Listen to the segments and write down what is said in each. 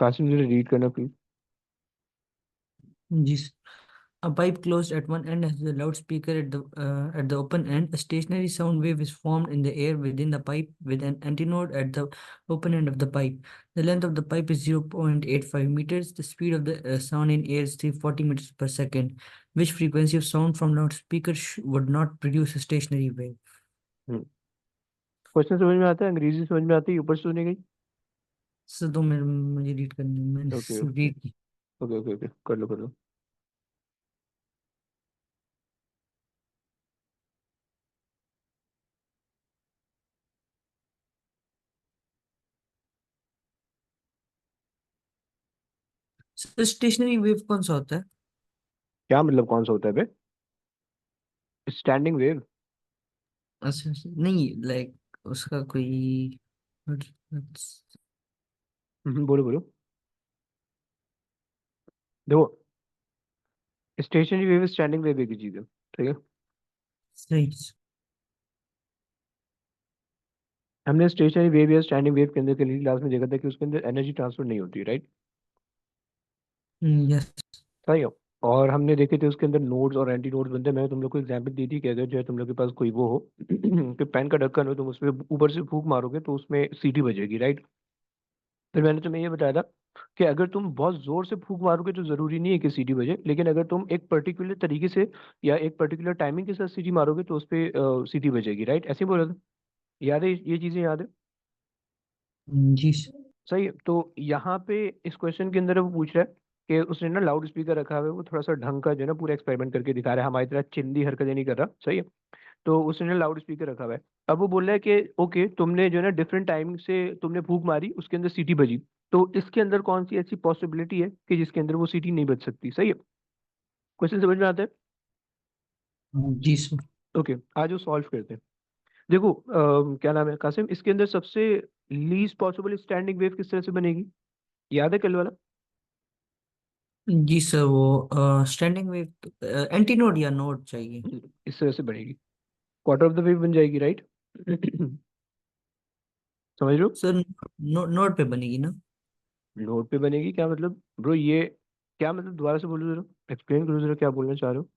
कासिम जरा रीड करना please. Yes. A pipe closed at one end has a loudspeaker at the open end. A stationary sound wave is formed in the air within the pipe with an antinode at the open end of the pipe. The length of the pipe is 0.85 meters. The speed of the sound in air is 340 meters per second. Which frequency of sound from loudspeaker would not produce a stationary wave? Question समझ में आता है, अंग्रेजी समझ में आती है, ऊपर से सुनी गई। सर तो मेरे मुझे रीड करनी है, ओके मैंने रीड की। ओके ओके ओके, कर लो कर लो। सर स्टेशनरी वेव कौन सा होता है? क्या मतलब कौन सा होता है बे? Standing wave. अच्छा अच्छा, नहीं लाइक उसका कोई। बोलो बोलो। देखो, स्टेशनरी वेव स्टैंडिंग वेव एक ही चीज है, ठीक है। सही। हमने स्टेशनरी वेव या स्टैंडिंग वेव के अंदर के लिए क्लास में देखा था कि उसके अंदर एनर्जी ट्रांसफर नहीं होती, राइट। यस। सही है। और हमने देखे थे उसके अंदर नोड्स और एंटी नोड्स बनते हैं। मैंने तुम लोग को एग्जांपल दी थी कि अगर जो है तुम लोग के पास कोई वो हो कि पेन का ढक्कन हो, तुम उसमें ऊपर से फूंक मारोगे तो उसमें सीटी बजेगी, राइट। फिर मैंने तुम्हें ये बताया था कि अगर तुम बहुत जोर से फूंक मारोगे तो जरूरी नहीं है कि सीटी बजे, लेकिन अगर तुम एक पर्टिकुलर तरीके से या एक पर्टिकुलर टाइमिंग के साथ सीटी मारोगे तो उस पर सीटी बजेगी, राइट। ऐसे ही बोला था। याद है ये चीजें, याद है? जी। सही है। तो यहाँ पे इस क्वेश्चन के अंदर वो पूछ रहा है कि उसने ना लाउड स्पीकर रखा हुआ है, वो थोड़ा सा ढंग का जो है ना पूरा एक्सपेरिमेंट करके दिखा रहा है, हमारी तरह चिंदी हरकतें नहीं कर रहा, सही है। तो उसने लाउड स्पीकर रखा हुआ है। अब वो बोल रहा है कि ओके, तुमने जो है ना डिफरेंट टाइम से तुमने फूंक मारी, उसके अंदर सीटी बजी। तो इसके अंदर कौन सी ऐसी पॉसिबिलिटी है कि जिसके अंदर वो सीटी नहीं बज सकती, सही है। क्वेश्चन समझ में आता है? जी सर। ओके, आज वो सॉल्व करते हैं। देखो क्या नाम है कासिम, इसके अंदर सबसे लीस्ट पॉसिबल स्टैंडिंग वेव किस तरह से बनेगी? याद है कल वाला? जी सर, वो स्टैंडिंग वेव एंटी नोड या नोड चाहिए? इस तरह से बनेगी, क्वार्टर ऑफ द वेव बन जाएगी, राइट। समझ लो। सर नोड पे बनेगी ना? नोट पे बनेगी क्या मतलब ब्रो ये? क्या मतलब, दोबारा से बोलो जरा, एक्सप्लेन करो जरा, क्या बोलना चाह रहे हो?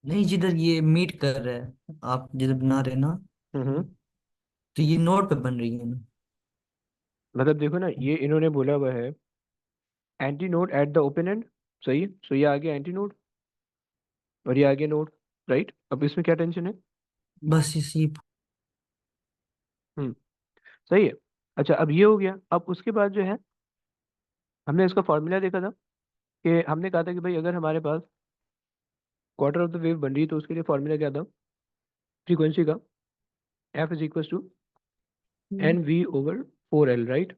नहीं, जिधर ये मीट कर रहा है, आप जिधर बना रहे हैं ना, हम्म। तो ये नोड पे बन रही है ना? मतलब देखो ना, ये इन्होंने बोला हुआ है anti node at the open and, सही है। सो ये आ गया एंटी नोड और ये आ गया नोड, राइट। अब इसमें क्या टेंशन है? बस इसी। हम्म, सही है। अच्छा, अब ये हो गया। अब उसके बाद जो है हमने इसका फॉर्मूला देखा था कि हमने कहा था कि भाई अगर हमारे पास क्वार्टर ऑफ द वेव बन रही है तो उसके लिए फॉर्मूला क्या था फ्रीक्वेंसी का? F is equal to N V over 4 L, right.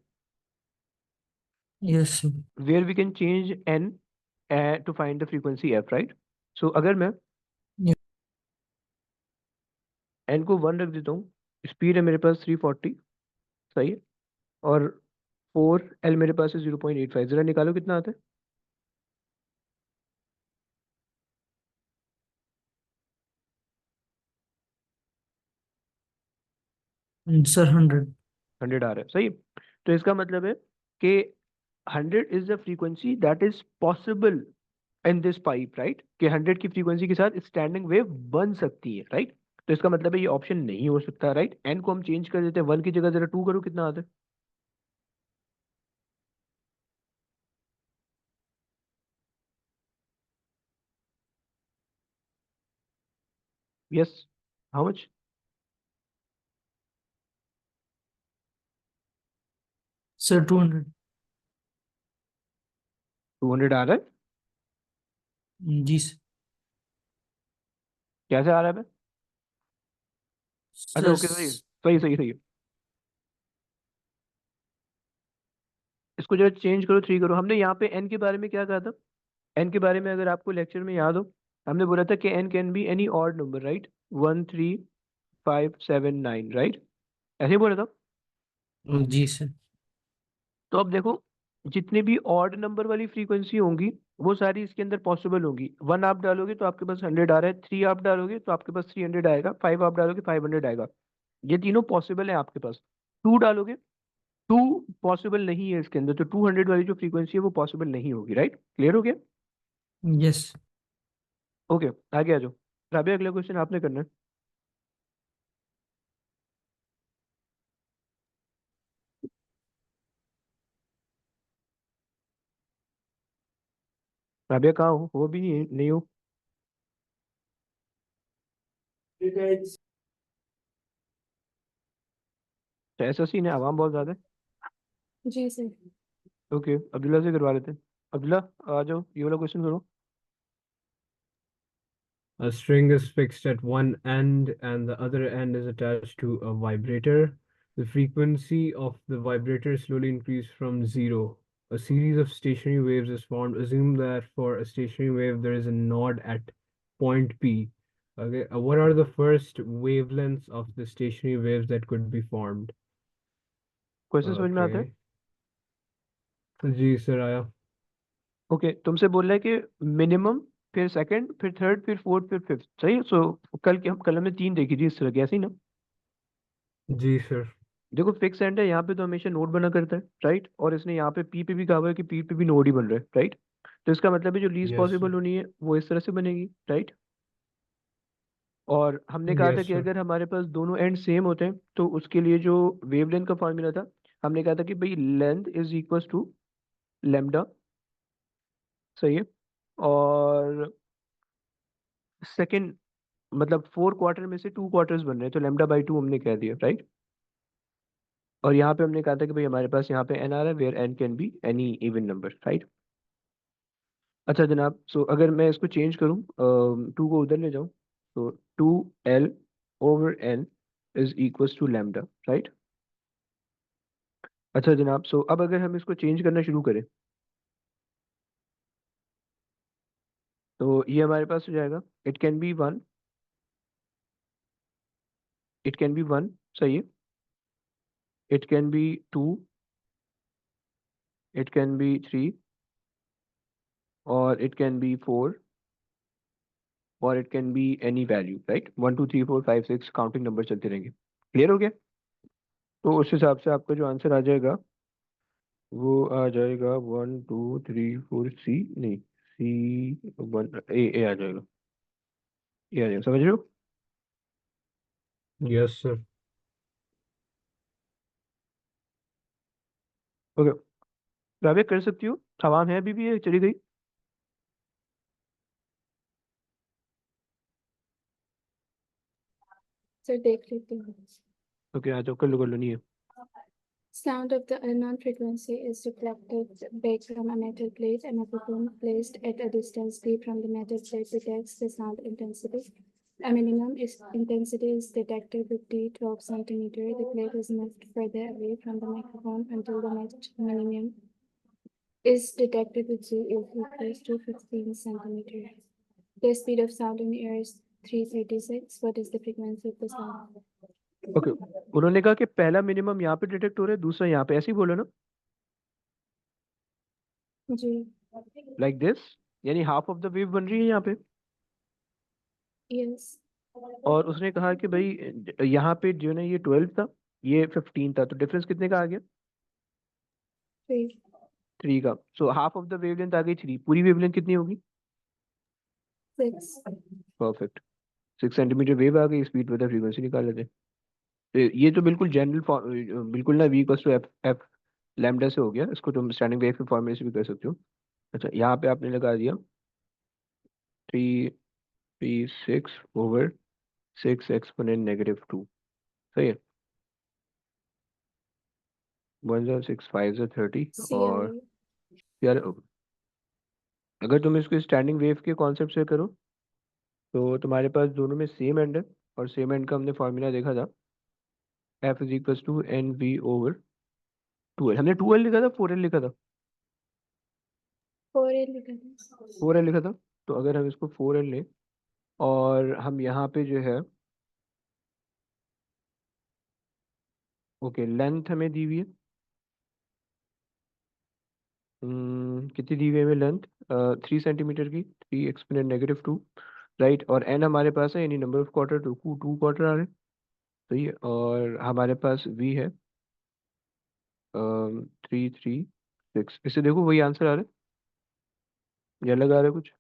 Yes. Where we can change N to find the frequency F, right. So अगर मैं एन को 1 रख देता हूँ, स्पीड है मेरे पास 340, सही है। और 4 एल मेरे पास है 0.85, जरा निकालो कितना आता है। सर 100। 100 आ रहा है, सही है। तो इसका मतलब है कि 100 is the frequency that is possible in this pipe, right. कि 100 की फ्रीक्वेंसी के साथ स्टैंडिंग वेव बन सकती है, राइट। तो इसका मतलब है ये ऑप्शन नहीं हो सकता, राइट। एन को हम चेंज कर देते हैं, 1 की जगह जरा 2 करो, कितना आता है? Yes, how much? सर 200। 200 आ रहा है। जी सर। कैसे आ रहा है बे? अच्छा सर ओके, सही है, सही सही सही है। इसको जरा चेंज करो, 3 करो। हमने यहाँ पे एन के बारे में क्या कहा था? एन के बारे में अगर आपको लेक्चर में याद हो, हमने बोला था कि N can be any odd number, right. 1 3 5 7 9, right. ऐसे ही बोला था। जी सर। तो अब देखो, जितने भी ऑड नंबर वाली फ्रीक्वेंसी होंगी वो सारी इसके अंदर पॉसिबल होंगी। 1 आप डालोगे तो आपके पास 100 आ रहा है, 3 आप डालोगे तो आपके पास 300 आएगा, 5 आप डालोगे 500 आएगा। ये तीनों पॉसिबल है आपके पास। 2 डालोगे टू पॉसिबल नहीं है इसके अंदर, तो 200 वाली जो फ्रीक्वेंसी है वो पॉसिबल नहीं होगी, राइट? क्लियर हो गया? यस। ओके, आगे आ जाओ। राबिया, अगला क्वेश्चन आपने करना है। राबिया कहाँ हो भी नहीं हो? तो ऐसा सीन है, आवाम बहुत ज्यादा है। जी सर। ओके, अब्दुल्ला से करवा लेते हैं। अब्दुल्ला, आ जाओ, ये वाला क्वेश्चन करो। A string is fixed at one end and the other end is attached to a vibrator. The frequency of the vibrator slowly increases from zero. A series of stationary waves is formed. Assume that for a stationary wave there is a node at point P. Okay, what are the first wavelengths of the stationary waves that could be formed? Question समझ में आता है? जी sir आया। Okay, तुमसे बोल रहा है कि मिनिमम, फिर सेकंड, फिर थर्ड, फिर फोर्थ, फिर फिफ्थ, सही? सो कल हमने 3 देखी थी इस तरह की, ऐसे ही ना? जी सर। देखो, फिक्स एंड है यहाँ पे तो हमेशा नोड बना करता है, राइट? और इसने यहाँ पे पी पे भी कहा हुआ है कि पी पे भी नोड ही बन रहा है, राइट? तो इसका मतलब है जो लीस्ट यस पॉसिबल होनी है वो इस तरह से बनेगी, राइट? और हमने कहा था यस कि सर। अगर हमारे पास दोनों एंड सेम होते हैं तो उसके लिए जो वेवलेंथ का फॉर्मूला था, हमने कहा था कि भाई length is equal to lambda, सही है? और सेकंड, मतलब 4 क्वार्टर में से 2 क्वार्टर्स बन रहे हैं, तो लेमडा बाई 2 हमने कह दिया, राइट? और यहाँ पे हमने कहा था कि भाई हमारे पास यहाँ पे एन आ रहा है, where N can be any even number, right? अच्छा जनाब, सो अगर मैं इसको चेंज करूँ, 2 को उधर ले जाऊँ, तो 2L/n is equal to lambda, right? अच्छा जनाब, सो अब अगर हम इसको चेंज करना शुरू करें तो ये हमारे पास हो जाएगा, it can be 1, it can be 1, सही है? It can be 2, it can be 3, और इट कैन बी 4, और it can be any value, right? 1 2 3 4 5 6 counting number चलते रहेंगे। क्लियर हो गया? तो उस हिसाब से आपका जो आंसर आ जाएगा वो आ जाएगा 1 2 3 4 सी, नहीं, C1, ए आ जाएगा, ए आ जाएगा, समझ रहे हो? Yes sir. ओके, राबिया कर सकती हो, आवाम है अभी भी, ये चली गई? सर देख लेती हूँ। ओके, आ जाओ, कर लो, नहीं है। Sound of the unknown frequency is reflected back from a metal plate. A microphone placed at a distance d from the metal plate detects the sound intensity. A minimum intensity is detected with d 12 centimeter. The plate is moved further away from the microphone until the next minimum is detected with g is equals to 15 centimeter. The speed of sound in air is 336. What is the frequency of the sound? Okay, उन्होंने कहा कि पहला minimum यहाँ पे detect हो रहा है, दूसरा यहाँ पे, ऐसे ही बोलो ना, जी। लाइक दिस, यानी हाफ ऑफ द वेव बन रही है यहाँ पे। यस। और उसने कहा कि भाई यहाँ पे जो है ना, ये 12 था, ये 15 था, तो डिफरेंस कितने का आ गया? 3. 3 का। So half of the wavelength आ गई 3, पूरी वेवलेंथ कितनी होगी? 6. परफेक्ट, 6 सेंटीमीटर वेव आ गई, स्पीड बता, फ्रीक्वेंसी निकाल लेते हैं। तो ये तो बिल्कुल जनरल, बिल्कुल ना, V equals to F F lambda से हो गया, इसको तुम स्टैंडिंग वेव के फॉर्मूले से भी कर सकते हो। अच्छा, यहाँ पे आपने लगा दिया 3P6/6 एक्सपोनेंट -2, सही है? 1 6 5 30। और CI. यार, अगर तुम इसको स्टैंडिंग वेव के कॉन्सेप्ट से करो तो तुम्हारे पास दोनों में सेम एंड है, और सेम एंड का हमने फॉर्मूला देखा था, F is equal to NV/2L। हमने 2L लिखा था, 4L लिखा था? 4 लिखा था। 4L लिखा था। तो अगर हम इसको 4L लें और हम यहाँ पे जो है, ओके, लेंथ हमें दी हुई है, कितनी दी हुई है हमें लेंथ? 3 सेंटीमीटर की, 3 एक्सपोनेंट -2, राइट? और एन हमारे पास है, यानी नंबर ऑफ क्वार्टर, 2 क्वार्टर आ रहे हैं, सही है? और हमारे पास वी है 336, इससे देखो वही आंसर आ रहा है या लगा रहा है कुछ?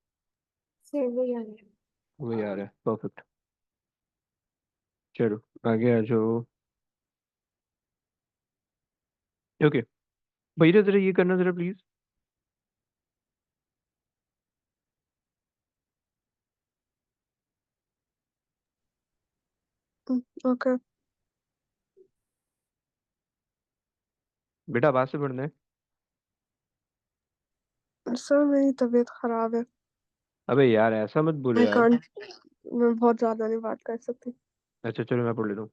सर वो याद है। वही आ रहा है, परफेक्ट। चलो आगे आ जाओ। ओके, भैया जरा ये करना जरा प्लीज। ओके बेटा आवाज से पढ़ना है। सर, मेरी तबीयत खराब है। अबे यार ऐसा मत बोलो आई यार। कांट, मैं बहुत ज्यादा नहीं बात कर सकती। अच्छा चलो मैं पढ़ लेता हूँ।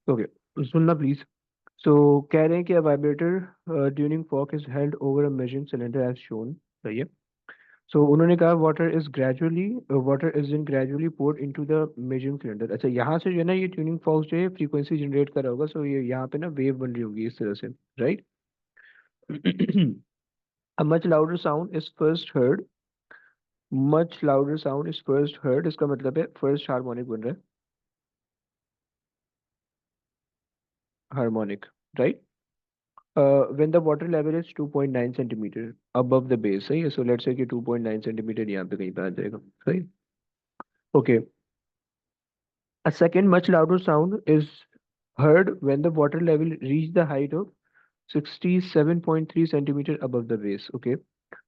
ओके सुनना प्लीज। सो कह रहे हैं कि vibrator tuning fork is held over a measuring cylinder as shown. सही है। सो उन्होंने कहा water is in gradually poured into the measuring cylinder. अच्छा यहाँ से जो है ना ये ट्यूनिंग फॉर्क जो है फ्रीक्वेंसी जनरेट कर रहा होगा, सो ये यहाँ पे ना वेव बन रही होगी इस तरह से, right. A much louder sound is first heard. Much louder sound is first heard, इसका मतलब है फर्स्ट हार्मोनिक बन रहा है, harmonic, right. When the water level is 2.9 centimeter above the base, सही है। So let's say कि 2.9 centimeter यहाँ पे कहीं पे आ जाएगा, सही। Okay. A second much louder sound is heard when the water level reach the height of 67.3 centimeter above the base. Okay.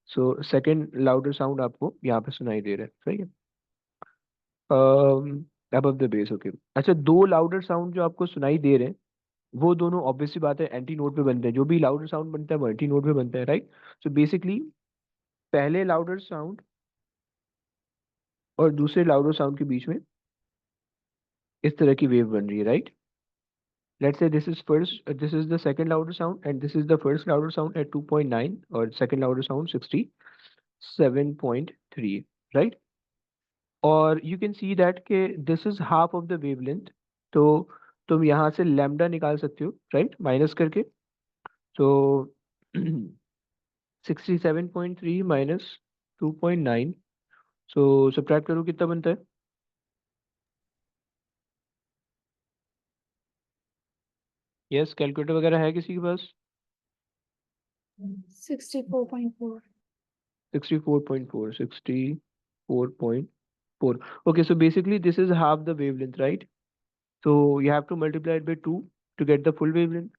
So second louder sound आपको यहाँ पे सुनाई दे रहा है, सही है। Above the base, okay. अच्छा दो लाउडर साउंड जो आपको सुनाई दे रहे हैं वो दोनों ऑब्वियस सी बात है एंटी नोड पे बनते हैं। जो भी लाउडर साउंड बनता है वो एंटी नोड पे बनता है, राइट। सो बेसिकली पहले लाउडर साउंड और दूसरे लाउडर साउंड के बीच में इस तरह की वेव बन रही है, right. Let's say this is the second louder sound and this is the first louder sound eight 2.9 और सेकंड लाउडर साउंड 67.3, राइट। और यू कैन सी दैट के this is half of the wavelength. तो तुम यहाँ से lambda निकाल सकते हो, राइट, माइनस करके। तो 67.3 माइनस 2.9, सो सब्ट्रैक्ट करो कितना बनता है? यस कैलकुलेटर वगैरह है किसी के पास? 64.4। 64.4, 64.4। Okay, so basically this is half the wavelength, right? So you have to multiply it by 2 to get the full wavelength.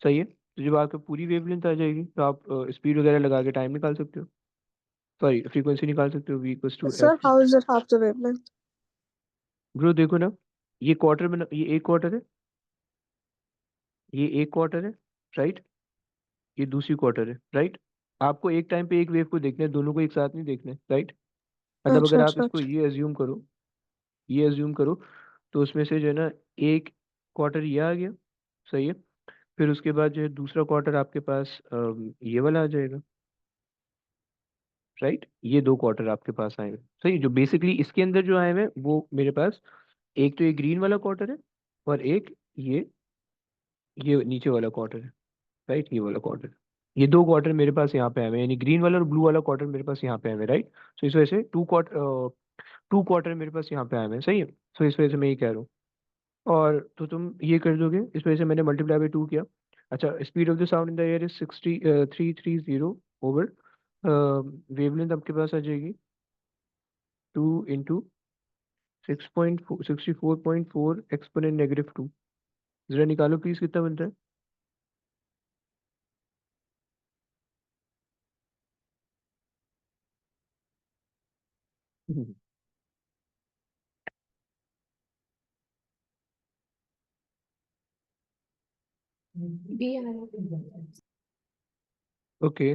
सही है। तो जब आपको पूरी वेवलेंथ आ जाएगी तो आप स्पीड वगैरह लगा के टाइम निकाल सकते हो, सॉरी फ्रीक्वेंसी निकाल सकते हो, v equals to sir, F. How is it half the wavelength? Bro देखो ना, ये क्वार्टर में ये एक क्वार्टर है, ये एक क्वार्टर है, राइट। ये दूसरी क्वार्टर है, राइट। आपको एक टाइम पे एक वेव को देखना है, दोनों को एक साथ नहीं देखना है, राइट। मतलब अच्छा अगर आप अच्छा इसको अच्छा। ये अज्यूम करो तो उसमें से जो है ना एक क्वार्टर ये आ गया, सही है। फिर उसके बाद जो है दूसरा क्वार्टर आपके पास ये वाला आ जाएगा, राइट। ये दो क्वार्टर आपके पास आएंगे, सही। जो बेसिकली इसके अंदर जो आए हुए हैं वो मेरे पास एक तो ये ग्रीन वाला क्वार्टर है और एक ये नीचे वाला क्वार्टर है, राइट। ये वाला क्वार्टर, ये दो क्वार्टर मेरे पास यहाँ पे आए हुए हैं, यानी ग्रीन वाला और ब्लू वाला क्वार्टर मेरे पास यहाँ पे आए हुए हैं, राइट। सो इस वजह से टू क्वार्टर मेरे पास यहाँ पे आए हुए हैं, सही है। सो इस वजह से मैं ये कह रहा हूँ। और तो तुम ये कर दोगे, इस वजह से मैंने मल्टीप्लाई बाई 2 किया। अच्छा speed of the sound in the air is 330 over, wavelength आपके पास आ जाएगी 2 इंटू 64.4 एक्सपोनेंट -2। जरा निकालो प्लीज कितना बनता है? बी आ रहा है। ओके।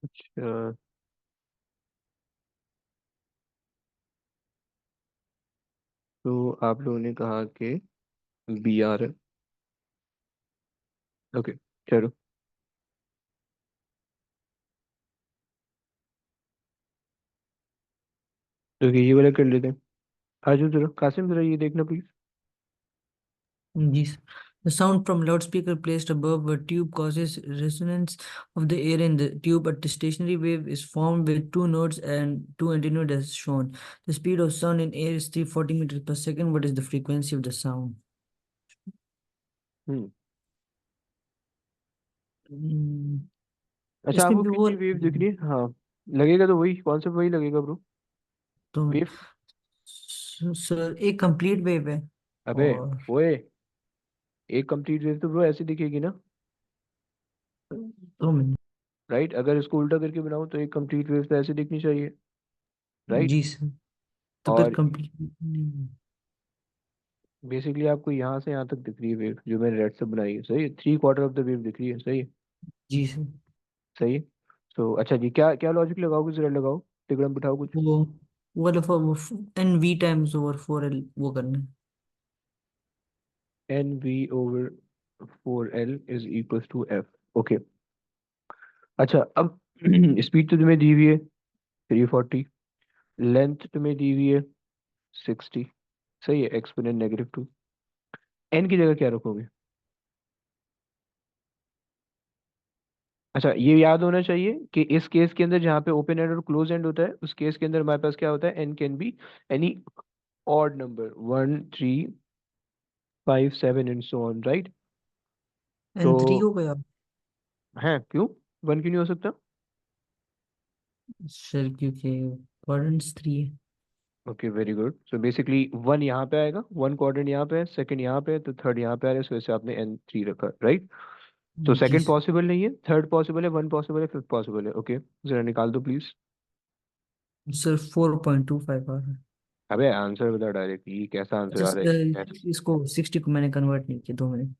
अच्छा तो आप लोगों ने कहा कि बी आर है, ओके चलो। तो ये वाला कर लेते हैं। आ जाओ जरा कासिम, जरा ये देखना प्लीज। जी The sound from loudspeaker placed above a tube causes resonance of the air in the tube. A stationary wave is formed with two nodes and two antinodes as shown. The speed of sound in air is 340 meters per second. What is the frequency of the sound? Hmm Hmm, अच्छा, इसमें आपको भी वो कितनी wave दिख रही है? हाँ, लगेगा तो वही कॉन्सेप्ट वही लगेगा ब्रो। तो वेव, सर एक कंप्लीट वेव है अबे और ओए, एक कंप्लीट वेव तो ब्रो ऐसी दिखेगी ना, 2 मिनट। राइट? अगर इसको उल्टा करके बनाऊं तो एक कंप्लीट वेव तो ऐसे दिखनी चाहिए, राइट? जी सर, तो फिर और कंप्लीट। बेसिकली आपको यहाँ से यहाँ तक दिख रही है वेव, जो मैंने रेड से बनाई है, सही है। 3 क्वार्टर ऑफ द वेव दिख रही है, सही है। जी सर, सही है। तो अच्छा जी, क्या क्या लॉजिक लगाओगे, जरा लगाओ, टिकड़म बिठाओ कुछ। वो वाला वो N V times over 4L वो करना है। N V over 4L is equal to F. Okay. अच्छा, अब स्पीड तो तुम्हें दी हुई है 340, लेंथ तुम्हें दी हुई है 60, सही है, एक्सपोनेंट -2। एन की जगह क्या रखोगे? अच्छा, ये याद होना चाहिए कि इस केस के अंदर जहाँ पे ओपन एंड और क्लोज एंड होता है, उस केस के अंदर हमारे पास क्या होता है, N can be any odd number, 1, 3, 5, 7 and so on, right? तो N3 हो गया है क्यों, 1 क्यों नहीं हो सकता? सर, क्योंकि क्वाड्रेंट्स 3 है। Okay, very good. So basically 1 यहाँ पे आएगा, 1 क्वाड्रेंट यहाँ पे है, सेकंड यहाँ पे है, तो थर्ड यहाँ पे आ रहा है, इस वजह से आपने N3 रखा, राइट? तो जी सेकंड सर। पॉसिबल नहीं है, थर्ड पॉसिबल है, 1 पॉसिबल है, फिफ्थ पॉसिबल है। ओके, जरा निकाल दो प्लीज। सर 4.25 आ रहा है। अबे आंसर बता डायरेक्ट, ये कैसा आंसर अच्छा आ रहा है? इसको 60 को मैंने कन्वर्ट नहीं किया, 2 मिनट।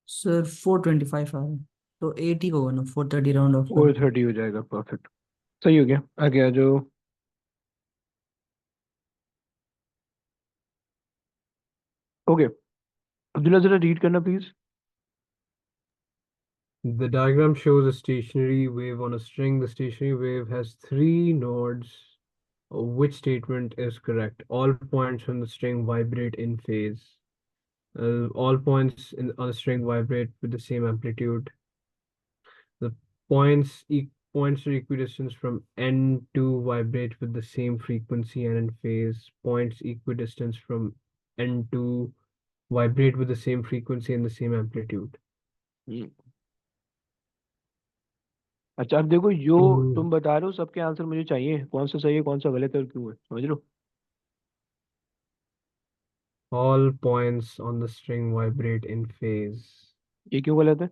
सर 425 आ रहा है, तो 80 को ना 430 राउंड ऑफ कर। 430 हो जाएगा, परफेक्ट। सही हो गया, आगे आ जाओ। ओके, अब्दुल्ला जरा रीड करना please. The diagram shows a stationary wave on a string. The stationary wave has three nodes. Which statement is correct? All points on the string vibrate in phase. All points on the string vibrate with the same amplitude. The points are equidistant from N to vibrate with the same frequency and in phase. Points equidistant from N to vibrate with the same frequency and the same amplitude. अच्छा, अब देखो, जो Hmm. तुम बता रहे हो सबके answer मुझे चाहिए, कौन सा सही है कौन सा गलत है और क्यों है, समझ लो। All points on the string vibrate in phase. ये क्यों गलत है?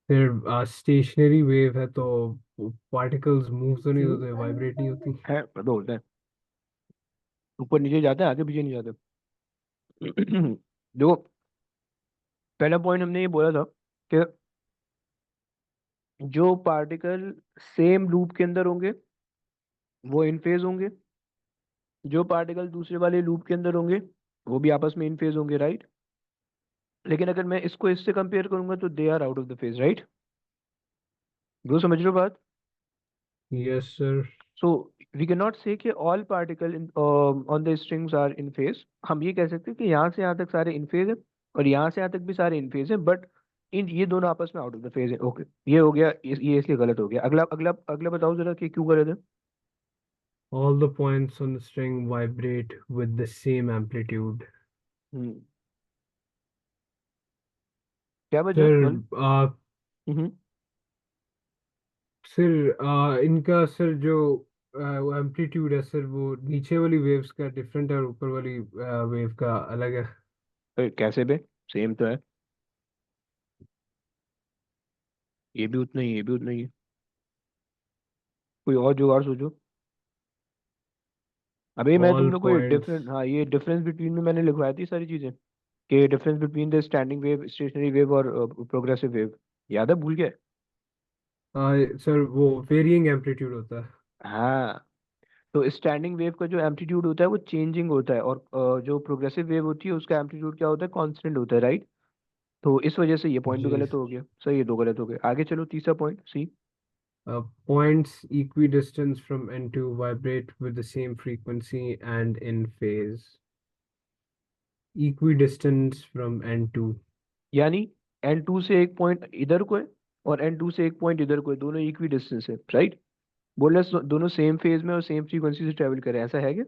फिर स्टेशनरी वेव है तो पार्टिकल्स मूव तो नहीं होते, वाइब्रेट नहीं होती। है तो होता है, ऊपर नीचे जाता है, आगे पीछे नहीं जाता। देखो, पहला पॉइंट हमने ये बोला था कि जो पार्टिकल सेम लूप के अंदर होंगे वो इन फेज होंगे, जो पार्टिकल दूसरे वाले लूप के अंदर होंगे वो भी आपस में इन फेज होंगे, राइट? लेकिन अगर मैं इसको इससे कंपेयर करूंगा तो they are out of the phase, right? वो समझ रहे हो बात? Yes sir. So we can not say कि all particle on the strings are in phase. हम ये कह सकते हैं कि यहाँ से यहाँ तक सारे इन फेज है और यहाँ से यहाँ तक भी सारे इन फेज है, बट इन ये दोनों आपस में आउट ऑफ द फेज है। ओके, ये हो गया, ये इसलिए गलत हो गया। अगला अगला अगला बताओ जरा कि क्यों गलत है। All the points on the string vibrate with the same amplitude. हम्म, क्या वजह है सर गलत? हम्म इनका सर जो एम्पलीट्यूड है सर, वो नीचे वाली वेव्स का डिफरेंट है और ऊपर वाली वेव का अलग है। कैसे बे, सेम तो है, ये भी उतना ही, ये भी उतना ही है। कोई और जुगाड़ सोचो। अबे मैं तुम All लोग को ये points डिफरेंट, हाँ, ये डिफरेंस बिटवीन में मैंने लिखवाई थी सारी चीजें। कि difference between the standing wave, stationary wave और प्रोग्रेसिव वेव, याद है, भूल गए? सर वो वेरिएंग एम्पलीट्यूड होता है। हाँ, तो स्टैंडिंग वेव का जो एम्पलीट्यूड होता है वो चेंजिंग होता है, और जो प्रोग्रेसिव वेव होती है उसका एम्पलीट्यूड क्या होता है, कांस्टेंट होता है, राइट? तो इस वजह से ये पॉइंट भी जी। गलत हो गया, सही, ये दो गलत हो गए। आगे चलो, तीसरा point C. Points equidistant from N2 vibrate with the same frequency and in phase. Equidistance from N2. यानी N2 से एक पॉइंट इधर को है और N2 से एक पॉइंट इधर को है, दोनों इक्वी डिस्टेंस है, राइट? बोल रहे दोनों सेम फेज में और सेम फ्रीक्वेंसी से ट्रेवल करें, ऐसा है क्या?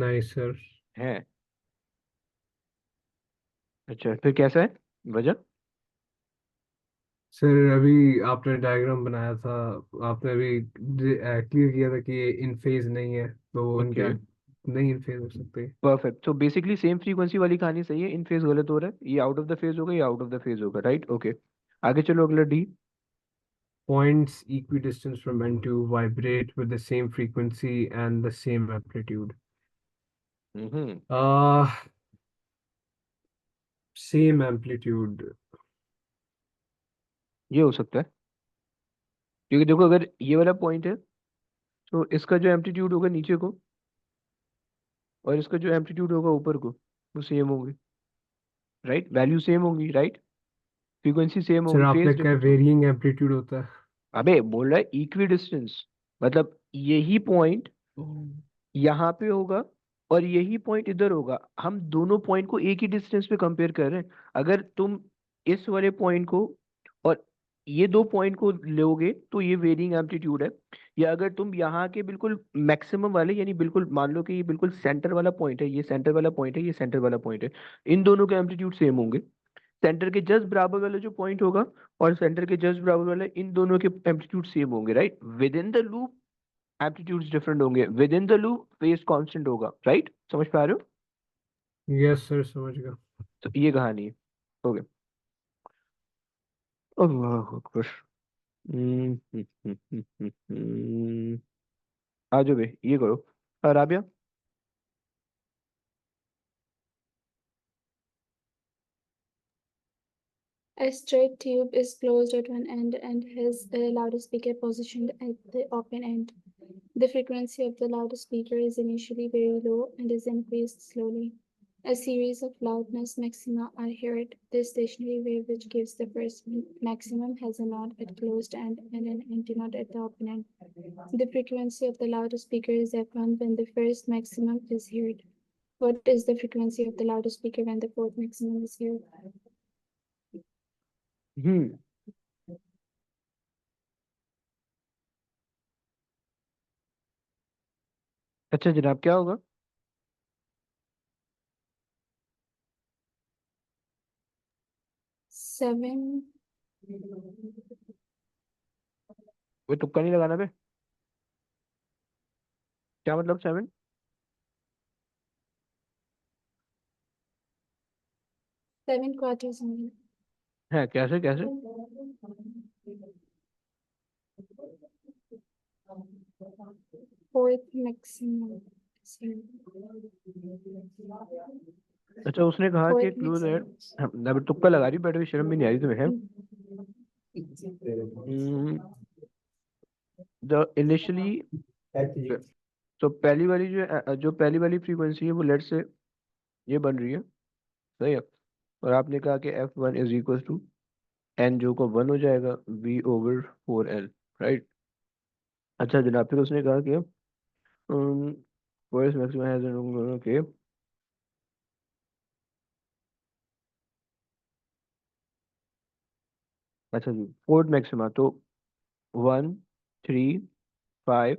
Nice, sir. है। अच्छा, फिर कैसा है, वजह? सर अभी आपने डायग्राम बनाया था, आपने अभी क्लियर किया था कि ये इन फेज नहीं है, तो ओके, उनका नहीं इन फेज हो सकते। परफेक्ट। तो बेसिकली सेम फ्रीक्वेंसी वाली कहानी सही है, इन फेज गलत हो रहा है, ये आउट ऑफ द फेज होगा, ये आउट ऑफ द फेज होगा, राइट? ओके, आगे चलो, अगला D. Points equidistant from N2 vibrate with the same frequency and the same amplitude. Hmm, Uh, Same amplitude. ये हो सकता है, क्योंकि देखो अगर ये वाला पॉइंट है तो इसका जो एम्पलीट्यूड होगा नीचे को और इसका जो एम्पलीट्यूड होगा ऊपर को, वो सेम होंगे, राइट? वैल्यू सेम होंगी, राइट? फ्रीक्वेंसी सेम सर होगी, आपने फेज क्या डिफरेंस होगा। वेरिएंग एम्पलीट्यूड होता है? अबे बोल रहा है इक्वी डिस्टेंस, मतलब यही पॉइंट यहाँ पे होगा और यही पॉइंट इधर होगा, हम दोनों पॉइंट को एक ही डिस्टेंस पे कंपेयर कर रहे हैं। अगर तुम इस वाले पॉइंट को और ये दो पॉइंट को लोगे तो ये वेरिंग एम्पलीट्यूड है, या अगर तुम यहाँ के बिल्कुल मैक्सिमम वाले, यानी बिल्कुल मान लो कि ये बिल्कुल सेंटर वाला पॉइंट है, ये सेंटर वाला पॉइंट है, ये सेंटर वाला पॉइंट है, इन दोनों के एम्पलीट्यूड सेम होंगे। सेंटर के जस्ट बराबर वाला जो पॉइंट होगा और सेंटर के जस्ट बराबर वाला, इन दोनों के एम्पलीट्यूड सेम होंगे, right? Within the loop amplitudes different होंगे, within the loop phase constant होगा, राइट? समझ पा रहे हो? यस सर, समझ गया। तो ये कहानी है। हो गया। अल्लाह अकबर। आ जाओ बे, ये करो। Rabia. A straight tube is closed at one end and has a loudspeaker positioned at the open end. The frequency of the loudspeaker is initially very low and is increased slowly. A series of loudness maxima are heard. The stationary wave which gives the first maximum has a node at closed end and an antinode at the open end. The frequency of the loudspeaker is F1 when the first maximum is heard. What is the frequency of the loudspeaker when the fourth maximum is heard? हम्म अच्छा जनाब, क्या होगा? Seven. वो तुक्का नहीं लगाना बे। क्या मतलब 7? 7 quarters only. है, कैसे कैसे? Fourth maximum is here. अच्छा, उसने कहा कि Fourth क्लोज है। maximum. अब तुक्का लगा रही, बैठे हुए शर्म भी नहीं आ रही तुम्हें, है? द इनिशियली, तो पहली वाली जो पहली वाली फ्रीक्वेंसी है वो लेट से ये बन रही है, सही है। और आपने कहा कि F1 is equal to N, जो को 1 हो जाएगा, V/4L, राइट? अच्छा जनाब, फिर उसने कहा कि फर्स्ट मैक्सिमम हैज ओके। अच्छा जी, फोर्थ मैक्सिमा तो 1, 3, 5,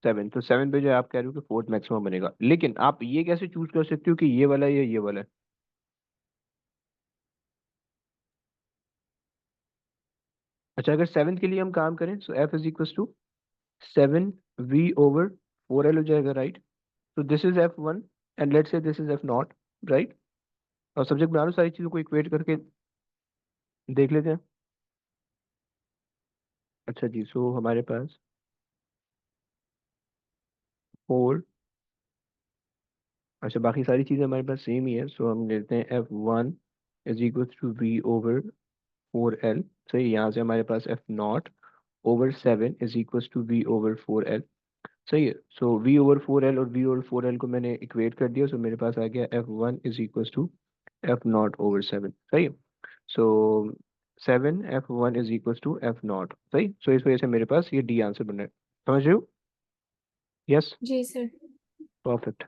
7, तो 7 पे जो आप कह रहे हो कि फोर्थ मैक्सिमम बनेगा, लेकिन आप ये कैसे चूज कर सकते हो कि ये वाला है या ये वाला है? अच्छा, अगर 7 के लिए हम काम करें, so F is equal to 7V/4L हो जाएगा, राइट? तो this is F1 and let's say this is F0, right? और सब्जेक्ट बना लो, सारी चीजों को इक्वेट करके देख लेते हैं। अच्छा जी, सो हमारे पास 4 अच्छा, बाकी सारी चीज़ें हमारे पास सेम ही है, सो हम लेते हैं F1 is equal to V over 4L। सही, यहाँ से हमारे पास F0 over 7 is equal to V over 4L। सही है, सो V ओवर 4L और V ओवर 4L को मैंने इक्वेट कर दिया, सो मेरे पास आ गया F1 is equal to F0 over 7। सही है, सो 7 F1 is equal to F0। सही, सो इस वजह से मेरे पास ये डी आंसर बन रहा है। समझ रहे हो? यस, जी सर। परफेक्ट।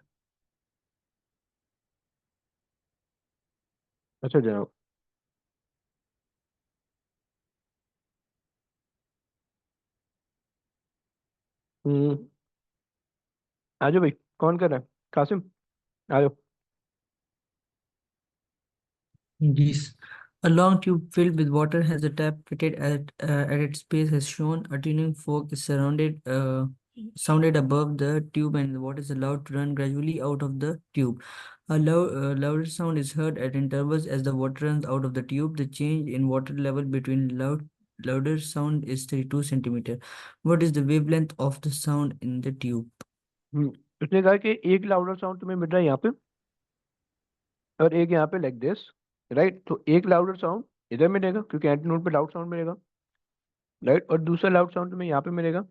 अच्छा जनाब, हम्म, आ जाओ भाई, कौन कर रहा है? कासिम, आ जाओ। Yes. A long tube filled with water has a tap fitted at its base as shown. A tuning fork is sounded above the tube and the water is allowed to run gradually out of the tube. A louder sound is heard at intervals as the water runs out of the tube. The change in water level between louder sound is 32 centimeter. What is the wavelength of the sound in the tube? हम्म, उसने कहा कि एक louder sound तुम्हें मिल रहा है यहाँ पे और एक यहाँ पे लाइक दिस, राइट? तो एक लाउडर साउंड इधर मिलेगा क्योंकि एंटीनोड पे लाउड साउंड मिलेगा, राइट? और दूसरा लाउड साउंड तुम्हें यहाँ पे मिलेगा,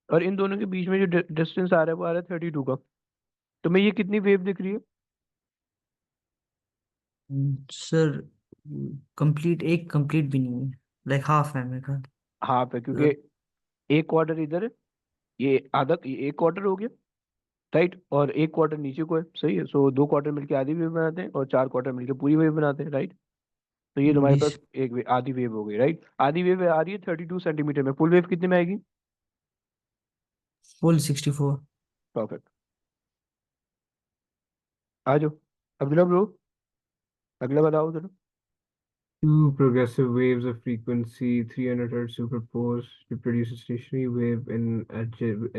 और इन दोनों के बीच में जो डिस्टेंस आ रहा है वो आ रहा है 32 का। तुम्हें ये कितनी वेव दिख रही है? सर कंप्लीट एक कंप्लीट भी नहीं है, लाइक हाफ है मेरे ख्याल। हाफ है, क्योंकि मतलब एक क्वार्टर इधर है, ये आधा, ये एक क्वार्टर हो गया, राइट? और एक क्वार्टर नीचे को है। सही है, सो दो क्वार्टर मिलके आधी वेव बनाते हैं और चार क्वार्टर मिलके पूरी वेव बनाते हैं, राइट? तो ये तुम्हारे बीस पास एक आधी वेव हो गई, राइट? आधी वेव आ रही है 32 सेंटीमीटर में, फुल वेव कितने में आएगी? फुल 64। परफेक्ट। आ जाओ, अगला ब्रो, अगला बताओ चलो। Two progressive waves of frequency 300 Hz superposed to produce a stationary wave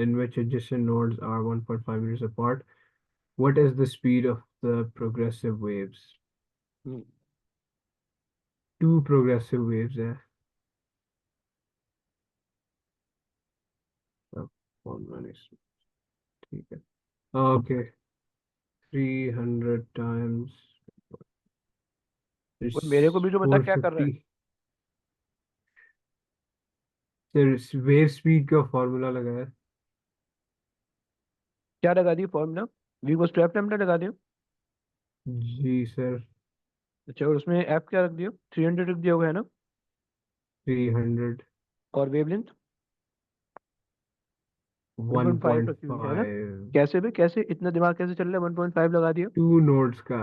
in which adjacent nodes are 1.5 meters apart. What is the speed of the progressive waves? Hmm, Two progressive waves, yeah. Oh, 1 minus. Okay. Okay. 300 times. वो It's मेरे को भी तो बता क्या कर रहा है। 450. There's wave speed का फॉर्मूला लगा है। क्या लगा दिया फॉर्मूला? वी को स्ट्रैप लैम्डा लगा दिया। जी सर। अच्छा, और उसमें एफ क्या रख दिया? 300 रख दिया होगा, है ना? 300 और वेवलेंथ 1.5 रखी हुई है ना? 1.5 कैसे भी, कैसे इतना दिमाग कैसे चल रहा है? 1.5 लगा दिया। टू नोड्स का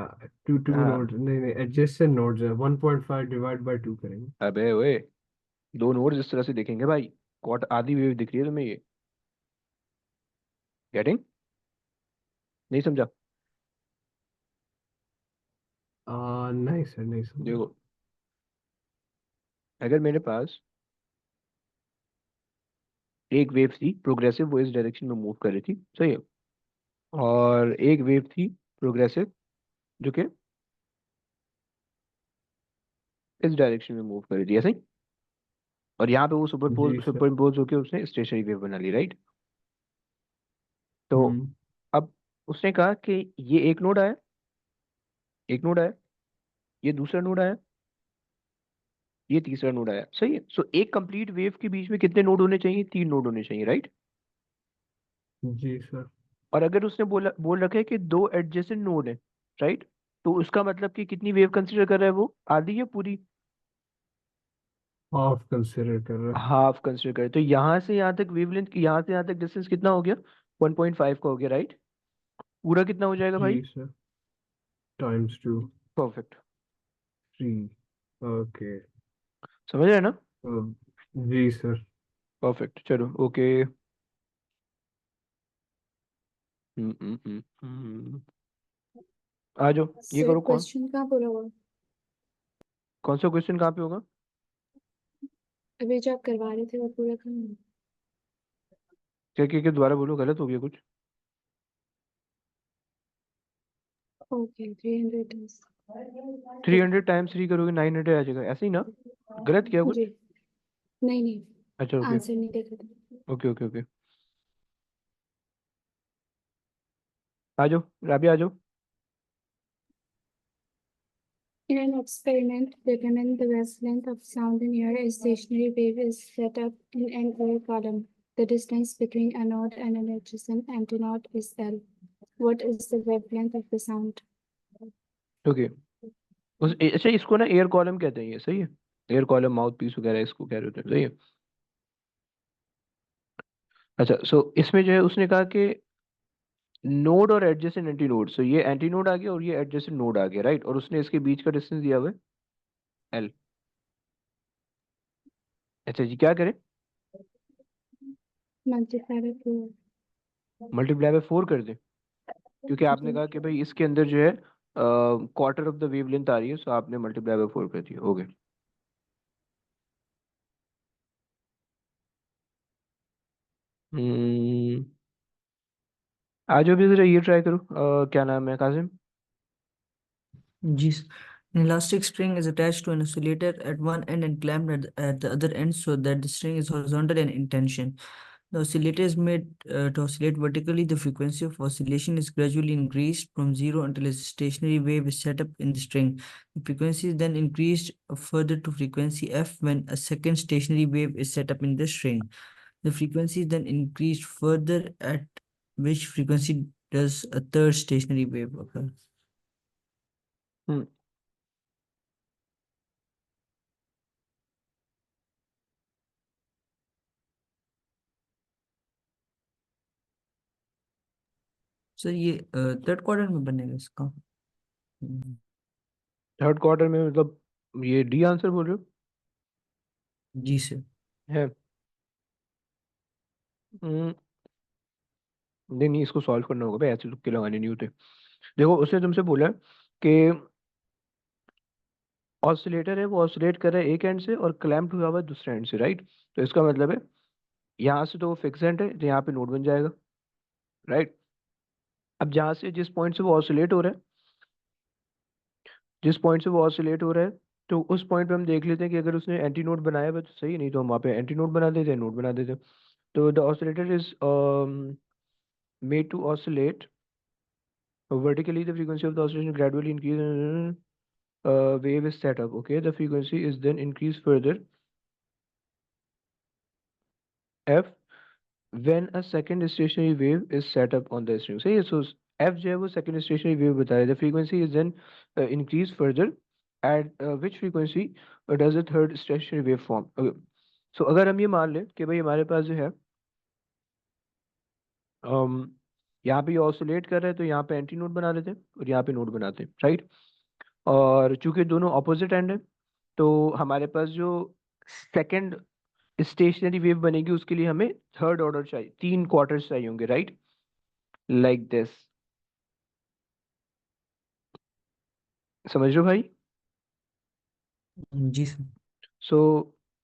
टू हाँ, नोड्स नहीं नहीं एडजेसेंट नोड्स है 1.5 डिवाइड बाय 2 करेंगे। अबे ओए, दो नोड इस तरह से देखेंगे भाई, क्वार्ट आधी वेव दिख रही है तुम्हें ये, गेटिंग? नहीं समझा? नहीं सर नहीं समझा। देखो, अगर मेरे पास एक वेव थी प्रोग्रेसिव, वो इस डायरेक्शन में मूव कर रही थी, सही है, और एक वेव थी प्रोग्रेसिव जो कि इस डायरेक्शन में मूव कर रही थी, ऐसे ही, और यहाँ पे वो जी सर। सुपर इम्पोज होकर उसने स्टेशनरी वेव बना ली, राइट? तो हम्म। अब उसने कहा कि ये एक नोड आया, एक नोड आया, ये दूसरा नोड आया, ये तीसरा नोड आया, सही है। सो एक कंप्लीट वेव के बीच में कितने नोड होने चाहिए? तीन नोड होने चाहिए, राइट? जी सर। और अगर उसने बोल रखा है कि दो एडजेसेंट नोड है, राइट? तो उसका मतलब कि कितनी वेव कंसीडर कर रहा है वो, आधी या पूरी? हाफ कंसिडर कर रहा है। हाफ कंसीडर करे, तो यहाँ से यहाँ तक वेवलेंथ, यहाँ से यहाँ तक डिस्टेंस कितना हो गया? 1.5 का हो गया, राइट? पूरा कितना हो जाएगा भाई? जी सर। Times 2 perfect. 3। ओके। समझ रहे हैं ना? जी सर। परफेक्ट, चलो ओके। आ जाओ, ये सर करो। क्वेश्चन कहाँ पूरा हुआ? कौन सा क्वेश्चन कहाँ पे होगा? अभी जो आप करवा रहे थे वो पूरा कहाँ? क्या दोबारा बोलो, गलत हो गया कुछ। ओके 300 300 टाइम्स 3 करोगे 900 आ जाएगा, ऐसे ही ना? गलत किया कुछ? जी नहीं नहीं, अच्छा ओके, आंसर नहीं देखा था। Okay okay okay. आ जाओ राबिया, आ जाओ। In an experiment, determine the wavelength of sound in air. A stationary wave is set up in an air column. The distance between a node and an adjacent antinode is L. What is the wavelength of the sound? Okay, अच्छा इसको ना air column कहते हैं, ये सही है। Air column, mouth piece वगैरह इसको कह रहे होते हैं, सही है। अच्छा, सो इसमें जो है उसने कहा कि नोड और एडजेसेंट एंटी नोड, सो ये एंटी नोड आ गया और ये एडजेसेंट नोड आ गया, राइट। और उसने इसके बीच का डिस्टेंस दिया हुआ है एल। अच्छा जी, क्या करें? Multiply by 4. मल्टीप्लाई बाय 4 कर दें, क्योंकि आपने जी। कहा कि भाई इसके अंदर जो है क्वार्टर ऑफ द वेवलेंथ आ रही है, सो आपने मल्टीप्लाई बाय 4 कर दिया, हो गया। हम्म, आ जाओ भी जरा ये ट्राई करो, क्या नाम है Kazim? Yes. An elastic string is attached to an oscillator at one end and clamped at the other end so that the string is horizontal and in tension. The oscillator is made to oscillate vertically. The frequency of oscillation is gradually increased from zero until a stationary wave is set up in the string. The frequency is then increased further to frequency f when a second stationary wave is set up in the string. The frequency is then increased further, at which frequency does a third stationary wave occur. Hmm, sir ये third quarter में बनेगा इसका। Third quarter में मतलब ये D answer बोल रहे हो? जी सर। है। हम्म, नहीं नहीं, इसको सॉल्व करना होगा भाई, ऐसे तुक्के लगाने नहीं होते। देखो उसने तुमसे बोला कि ऑसिलेटर है, वो ऑसिलेट कर रहा है एक एंड से और क्लैम्प हुआ हुआ है दूसरे एंड से, राइट। तो इसका मतलब है यहाँ से तो वो फिक्स एंड है, तो यहाँ पे नोड बन जाएगा, राइट। अब जहाँ से जिस पॉइंट से वो ऑसिलेट हो रहा है, जिस पॉइंट से वो ऑसिलेट हो रहा है, तो उस पॉइंट पे हम देख लेते हैं कि अगर उसने एंटी नोड बनाया हुआ है तो सही, नहीं तो हम वहाँ पे एंटी नोड बना देते हैं, नोड बना देते हैं। तो the oscillator is made to oscillate vertically. The frequency of the oscillation gradually increase, wave is set up, okay. The frequency is then increased further f when a second stationary wave is set up on the string, सही है। so f जो है वो second stationary wave बता रहे, the frequency is then increased further at which frequency does the third stationary wave form, okay. so अगर हम ये मान लें कि भाई हमारे पास जो है um, यहाँ पे ऑसिलेट कर रहे हैं, तो यहाँ पे एंटी नोड बना लेते हैं और यहाँ पे नोड बनाते हैं, राइट। और चूंकि दोनों ऑपोजिट एंड है, तो हमारे पास जो सेकंड स्टेशनरी वेव बनेगी उसके लिए हमें थर्ड ऑर्डर चाहिए, 3 क्वार्टर्स चाहिए होंगे, राइट, लाइक दिस। समझ रहे हो भाई? जी sir. So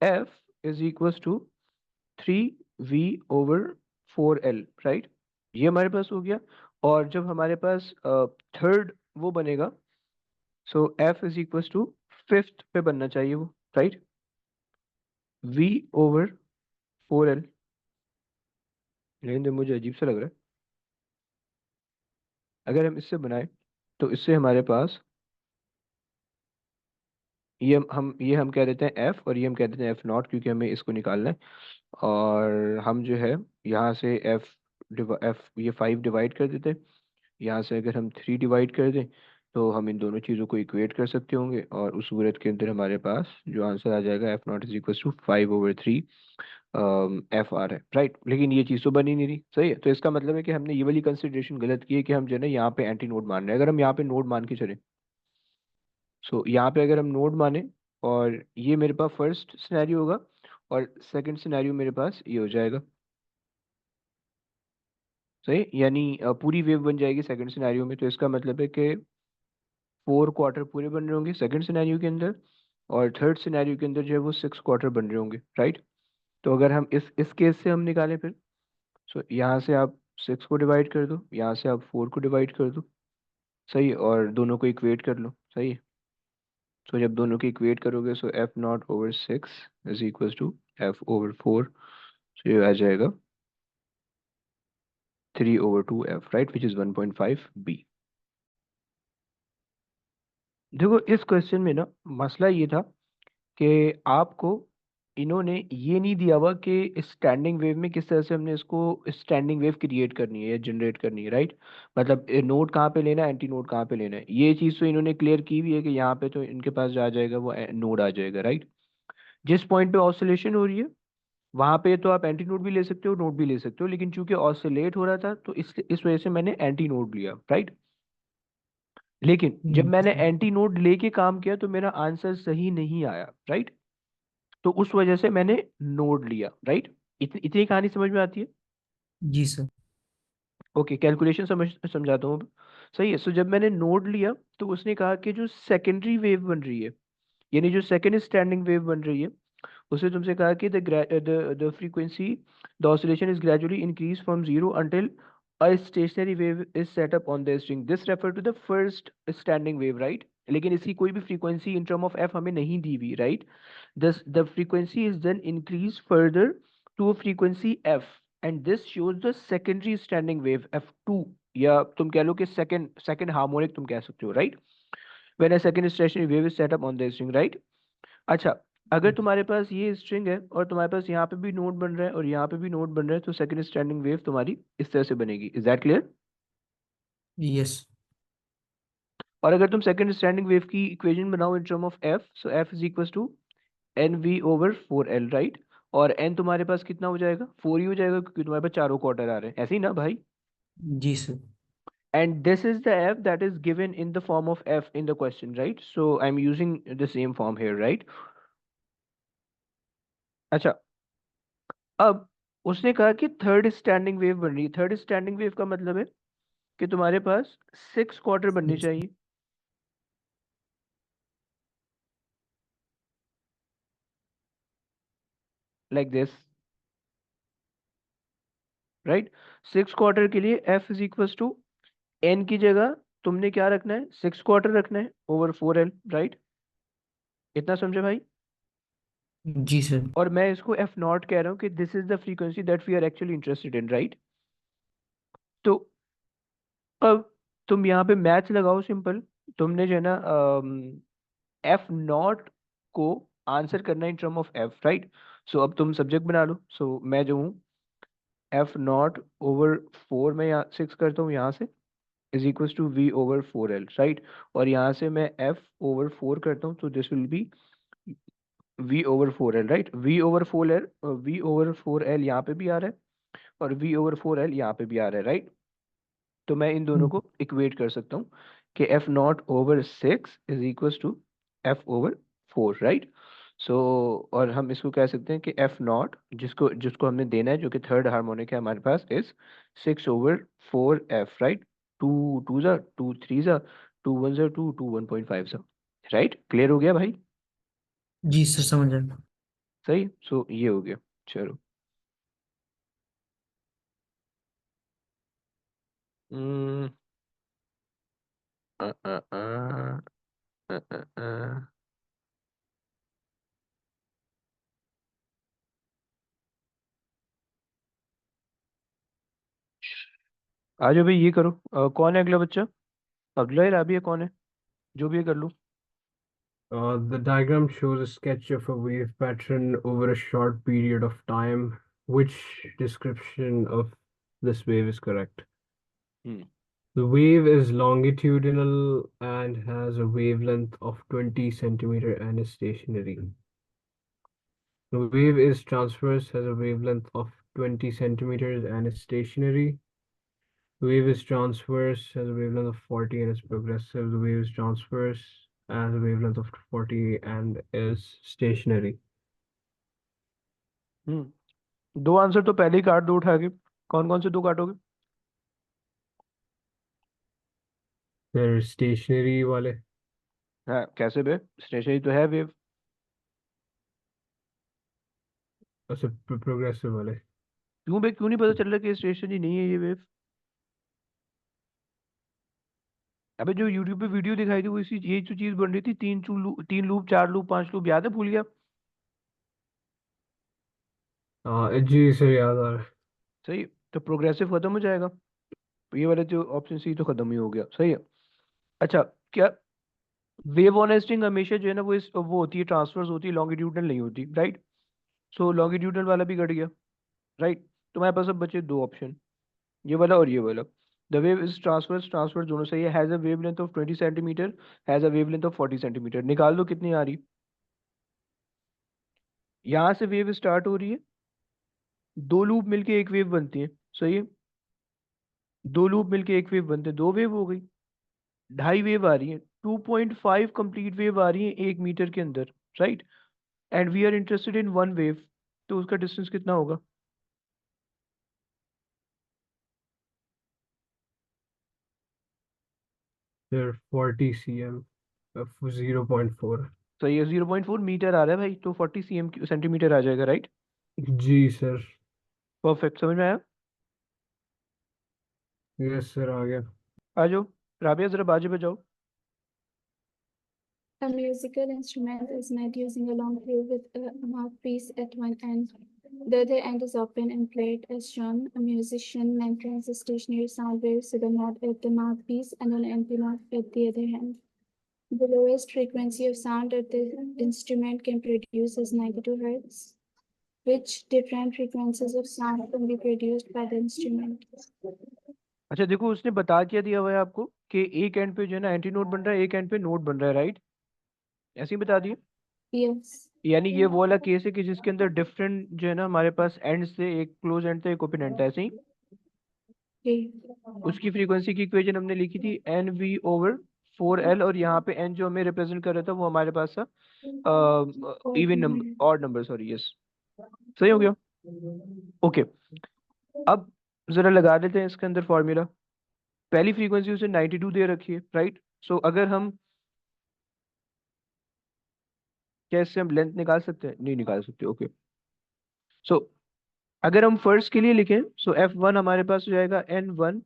F is equals to 3v/4l, right. ये हमारे पास हो गया। और जब हमारे पास थर्ड वो बनेगा, so F is equals to fifth पे बनना चाहिए वो, राइट, v/4l। लेकिन जो मुझे अजीब सा लग रहा है, अगर हम इससे बनाए तो इससे हमारे पास ये हम कह देते हैं एफ और ये हम कह देते हैं एफ नॉट, क्योंकि हमें इसको निकालना है। और हम जो है यहाँ से एफ ये 5 डिवाइड कर देते हैं, यहाँ से अगर हम 3 डिवाइड कर दें तो हम इन दोनों चीज़ों को इक्वेट कर सकते होंगे, और उस सूरत के अंदर हमारे पास जो आंसर आ जाएगा F not is equal to 5/3 F R है, राइट। लेकिन ये चीज़ तो बनी नहीं रही, सही है। तो इसका मतलब है कि हमने ये वाली कंसिडरेशन गलत की है कि हम जो है ना यहाँ पे एंटी नोड मान रहे हैं। अगर हम यहाँ पे नोड मान के चले, सो यहाँ पे अगर हम नोड माने, और ये मेरे पास फर्स्ट सिनेरियो होगा और सेकंड सिनेरियो मेरे पास ये हो जाएगा, सही। यानी पूरी वेव बन जाएगी सेकंड सिनेरियो में, तो इसका मतलब है कि 4 क्वार्टर पूरे बन रहे होंगे सेकंड सिनेरियो के अंदर, और थर्ड सिनेरियो के अंदर जो है वो 6 क्वार्टर बन रहे होंगे, राइट। तो अगर हम इस केस से हम निकालें फिर, सो यहाँ से आप 6 को डिवाइड कर दो, यहाँ से आप 4 को डिवाइड कर दो, सही है, और दोनों को इक्वेट कर लो, सही है। तो जब दोनों की इक्वेट करोगे, सो f0/6 is equal to f/4, तो ये आ जाएगा 3/2f, right, which is 1.5b. देखो इस क्वेश्चन में ना मसला ये था कि आपको इन्होंने ये नहीं दिया हुआ कि स्टैंडिंग वेव में किस तरह से हमने इसको स्टैंडिंग वेव क्रिएट करनी है या जनरेट करनी है, राइट। मतलब नोड कहाँ पे लेना है, एंटी नोड कहाँ पे लेना है, ये चीज़ तो इन्होंने क्लियर की भी है कि यहाँ पे तो इनके पास आ जाएगा वो नोड आ जाएगा, राइट। जिस पॉइंट पे ऑसिलेशन हो रही है वहां पे तो आप एंटी नोड भी ले सकते हो, नोड भी ले सकते हो, लेकिन चूंकि ऑसिलेट हो रहा था तो इस वजह से मैंने एंटी नोड लिया, राइट। लेकिन जब जी मैंने सर। एंटी नोड लेके काम किया तो मेरा आंसर सही नहीं आया, राइट। तो उस वजह से मैंने नोड लिया, राइट। इतनी कहानी समझ में आती है। जी सर। ओके, कैलकुलेशन समझाता हूँ अब। सही है। सो जब मैंने नोड लिया तो उसने कहा कि जो सेकेंडरी वेव बन रही है, यानी जो सेकेंड स्टैंडिंग वेव बन रही है, उसने तुमसे कहा कि the frequency the oscillation is gradually increase from zero until a stationary wave is set up on the string, this refer to the first standing wave, right. लेकिन इसकी कोई भी frequency in term of F हमें नहीं दी हुई, right. Thus, the frequency is then increased further to a frequency f, and this shows the secondary standing wave f2, या तुम कह लो कि second harmonic तुम कह सकते हो, right? When a second stationary wave is set up on the string, right? अच्छा, अगर तुम्हारे पास ये स्ट्रिंग है और तुम्हारे पास यहाँ पे भी नोड बन रहा है और यहाँ पे भी नोड बन रहा है तो सेकंड स्टैंडिंग वेव तुम्हारी इस तरह से बनेगी। Is that clear? यस। और अगर तुम सेकंड स्टैंडिंग वेव की इक्वेशन बनाओ in term of F, so F is equal to NV/4L, right. और n तुम्हारे पास कितना हो जाएगा, 4 ही हो जाएगा क्योंकि तुम्हारे पास चारों क्वार्टर आ रहे हैं, ऐसे ही ना भाई। जी sir. And this is the f that is given in the form of f in the question, right? So I'm using the same form here, right? अच्छा, अब उसने कहा कि थर्ड स्टैंडिंग वेव बन रही है। थर्ड स्टैंडिंग वेव का मतलब है कि तुम्हारे पास 6 क्वार्टर बनने चाहिए, लाइक दिस, राइट। 6 क्वार्टर के लिए f is equal to n की जगह तुमने क्या रखना है, 6 क्वार्टर रखना है ओवर 4L, राइट। इतना समझे भाई? जी सर। और मैं इसको एफ नॉट कह रहा हूँ कि this is the frequency that we are actually interested in, right. तो अब तुम यहाँ पे मैथ लगाओ सिंपल। तुमने जो है ना एफ नॉट को आंसर करना in term of F, right. So अब तुम सब्जेक्ट बना लो। सो मैं जो हूँ एफ नॉट ओवर 4 में यहाँ 6 करता हूँ यहाँ से, is equal to V/4L, right. और यहाँ से मैं f/4 करता हूँ तो this will be V/4L, right. V/4L यहाँ पे भी आ रहा है और V/4L यहाँ पे भी आ रहा है, राइट। तो मैं इन दोनों को इक्वेट कर सकता हूँ कि f0/6 is equal to f/4, right. So और हम इसको कह सकते हैं कि f0 जिसको जिसको हमने देना है जो कि थर्ड हार्मोनिक है हमारे पास, इज 6/4f, राइट। 2 जा 2 3 जा 2 1 जा 2 2 1.5 जा, राइट। क्लियर हो गया भाई? जी सर, समझ आया। सही। सो ये हो गया। चलो, हम्म, अ, अ, अ, अ, अ, अ। आ जाओ भाई, ये करो। कौन है अगला बच्चा? अगला है राबिया, कौन है? जो भी है कर लो। The diagram shows a sketch of a wave pattern over a short period of time. Which description of this wave is correct? Hmm The wave is longitudinal and has a wavelength of 20 centimeter and is stationary. The wave is transverse, has a wavelength of 20 centimeters and is stationary. The wave is transverse, has a wavelength of 40 and is progressive. The wave is transverse, has a wavelength of 40 and is stationary. दो answer तो पहले ही काट दो उठा के। कौन कौन से दो काटोगे? They're stationary वाले, हाँ, कैसे बे? स्टेशनरी तो है वेव। अच्छा progressive वाले। क्यों बे, क्यों नहीं पता चल रहा कि स्टेशनरी नहीं है ये वेव? अबे जो यूट्यूब पे वीडियो दिखाई थी वो इसी ये जो चीज बन रही थी, 3 लूप 4 लूप 5 लूप, याद है? भूल गया? हाँ जी सर, याद आ रहा है। सही। तो प्रोग्रेसिव खत्म हो जाएगा, ये वाला जो ऑप्शन सी तो खत्म ही हो गया, सही है। अच्छा, क्या वेव ऑनेस्टिंग हमेशा जो है ना वो होती है, ट्रांसफर्स होती है, लॉन्गिट्यूडनल नहीं होती, राइट। सो लॉन्गिट्यूडनल वाला भी कट गया, राइट। तुम्हारे पास अब बचे दो ऑप्शन, ये वाला और ये वाला। द वेव इज ट्रांसफर दोनों सही है। Has a wavelength of 20 centimetre, has a wavelength of 40 centimetre. निकाल दो कितनी आ रही। यहाँ से वेव स्टार्ट हो रही है, दो लूप मिलके एक वेव बनती है, सही है। दो लूप मिलके एक वेव बनते हैं, दो वेव हो गई। ढाई वेव आ रही है, 2.5 कंप्लीट वेव आ रही है 1 मीटर के अंदर, right. And we are interested in one wave, तो उसका डिस्टेंस कितना होगा। Sir, 40 cm of 0.4. तो ये 0.4 मीटर आ रहा है भाई, तो 40 सेंटीमीटर आ जाएगा, राइट। जी सर। परफेक्ट, समझ में आया। यस सर, आ गया। आ जाओ राबिया, जरा बाजे बजाओ। A musical instrument is made using a long tube with a mouthpiece at one end. The other end is open and played as shown. A musician maintains a stationary sound wave with a knob at the mouthpiece and an antenna at the other hand. The lowest frequency of sound that the instrument can produce is 92 Hz. Which different frequencies of sound can be produced by the instrument? अच्छा देखो, उसने बता क्या दिया हुआ है आपको कि एक एंड पे जो है ना एंटी नोट बन रहा है, एक एंड पे नोट बन रहा है, राइट। ऐसे ही बता दिए। Yes. यानी ये वो वाला केस है कि जिसके अंदर डिफरेंट जो है ना हमारे पास एंड से, एक क्लोज एंड था एक ओपन एंड था, ऐसे ही। Okay. उसकी फ्रीक्वेंसी की इक्वेशन हमने लिखी थी एन वी ओवर 4L, और यहाँ पे एन जो हमें रिप्रेजेंट कर रहा था वो हमारे पास था even number, odd number, sorry, yes, सही हो गया। ओके, अब जरा लगा देते हैं इसके अंदर फॉर्मूला। पहली फ्रीक्वेंसी उसे 92 दे रखी है, राइट। सो अगर हम, क्या इससे हम लेंथ निकाल सकते हैं, नहीं निकाल सकते, ओके। सो अगर हम फर्स्ट के लिए लिखें, सो F1 हमारे पास हो जाएगा N1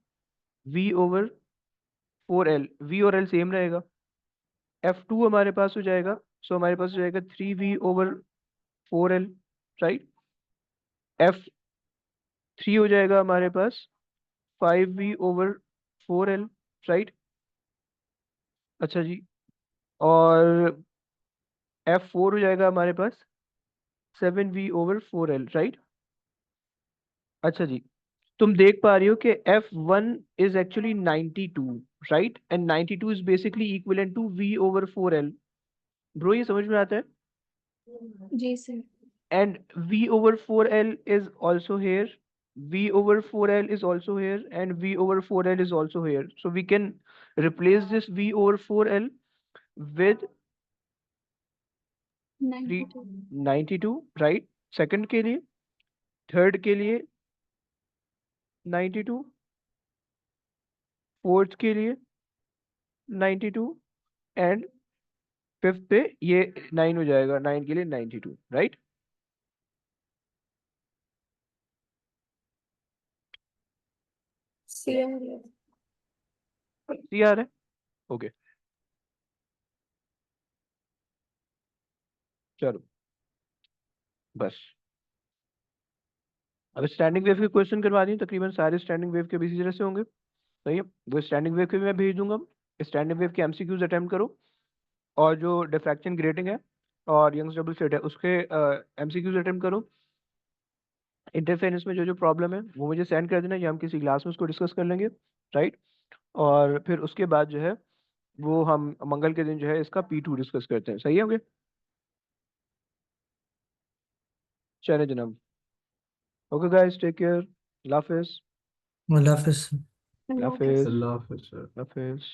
V over 4L, V और L सेम रहेगा। F2 हमारे पास हो जाएगा, सो हमारे पास हो जाएगा 3V over 4L, right. F3 हो जाएगा हमारे पास 5V ओवर 4L, राइट। अच्छा जी, और F4 हो जाएगा हमारे पास 7V ओवर 4L, राइट। अच्छा जी, तुम देख पा रही हो कि F1 is actually 92, right, and 92 is basically equivalent to V over 4L। Bro ये समझ में आता है। जी sir. And V over 4L is also here, V over 4L is also here, and V over 4L is also here. So we can replace this V over 4L with 92. 92, right? Second के लिए, third के लिए 92, fourth के लिए 92, and fifth पे ये 9 हो जाएगा, 9 के लिए 92, right? CR. CR है, ओके। चलो बस, अब स्टैंडिंग वेव के क्वेश्चन करवा दिए, तकरीबन सारे स्टैंडिंग वेव के भी इसी तरह से होंगे, सही है। वो स्टैंडिंग वेव के भी मैं भेज दूंगा, स्टैंडिंग वेव के एमसीक्यूज अटेम्प्ट करो, और जो डिफ्रैक्शन ग्रेटिंग है और यंग्स डबल स्लिट है उसके एमसीक्यूज अटेम्प्ट करो। इंटरफेरेंस में जो जो प्रॉब्लम है वो मुझे सेंड कर देना, या हम किसी क्लास में उसको डिस्कस कर लेंगे, राइट। और फिर उसके बाद जो है वो हम मंगल के दिन जो है इसका P2 डिस्कस करते हैं, सही है, ओके। चले जनाब, ओके गाइस, टेक केयर, अल्लाह हाफिज़, Allah Hafiz. अल्लाह हाफिज़, अल्लाह हाफ़िज़ सर। अल्लाह हाफिज़।